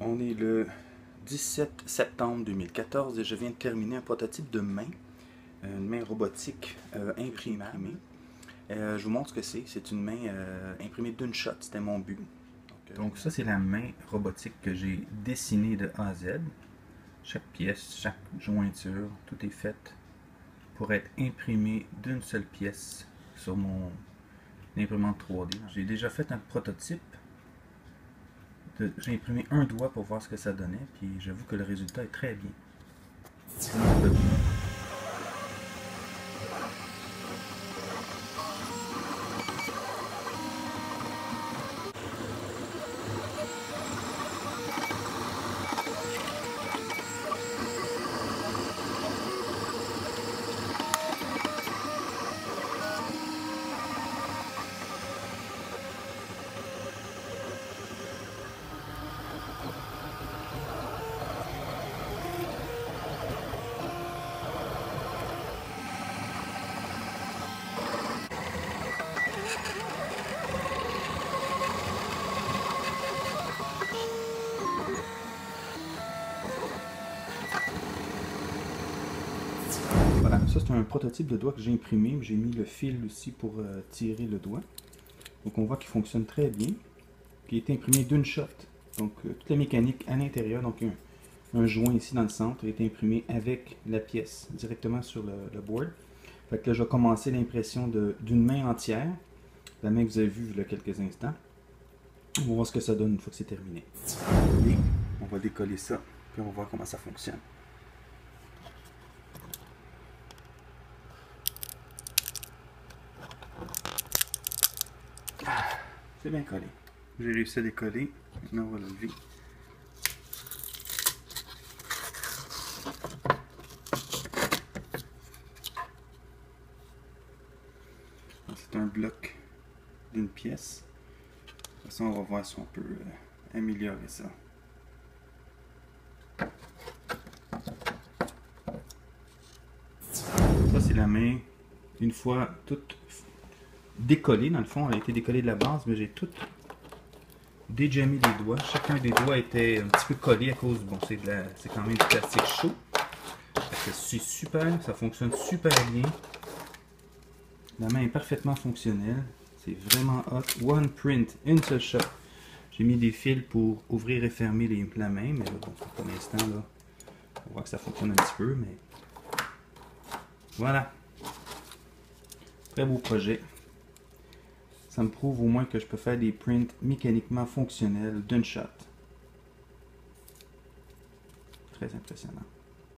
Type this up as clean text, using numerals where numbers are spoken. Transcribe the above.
On est le 17 septembre 2014 et je viens de terminer un prototype de main, une main robotique imprimable. Je vous montre ce que c'est. C'est une main imprimée d'une shot, c'était mon but. Donc ça c'est la main robotique que j'ai dessinée de A à Z. Chaque pièce, chaque jointure, tout est fait pour être imprimé d'une seule pièce sur mon imprimante 3D. J'ai déjà fait un prototype. J'ai imprimé un doigt pour voir ce que ça donnait, puis j'avoue que le résultat est très bien. Voilà, ça c'est un prototype de doigt que j'ai imprimé. J'ai mis le fil aussi pour tirer le doigt. Donc on voit qu'il fonctionne très bien. Qui est imprimé d'une shot. Donc toute la mécanique à l'intérieur. Donc un joint ici dans le centre est imprimé avec la pièce directement sur le board. Fait que là je vais commencer l'impression d'une main entière. La main que vous avez vue il y a quelques instants. On va voir ce que ça donne une fois que c'est terminé. Et on va décoller ça. Puis on va voir comment ça fonctionne. C'est bien collé. J'ai réussi à décoller. Maintenant, on va le lever. C'est un bloc d'une pièce. De toute façon, on va voir si on peut améliorer ça. Ça, c'est la main. Une fois toute décollée, dans le fond, elle a été décollée de la base, mais j'ai tout déjammé les doigts. Chacun des doigts était un petit peu collé à cause, bon, c'est quand même du plastique chaud. C'est super, ça fonctionne super bien. La main est parfaitement fonctionnelle. C'est vraiment hot. One print, une seule shot. J'ai mis des fils pour ouvrir et fermer la main, mais là, bon, pour l'instant, là, on voit que ça fonctionne un petit peu, mais voilà. Très beau projet. Ça me prouve au moins que je peux faire des prints mécaniquement fonctionnels d'une shot. Très impressionnant.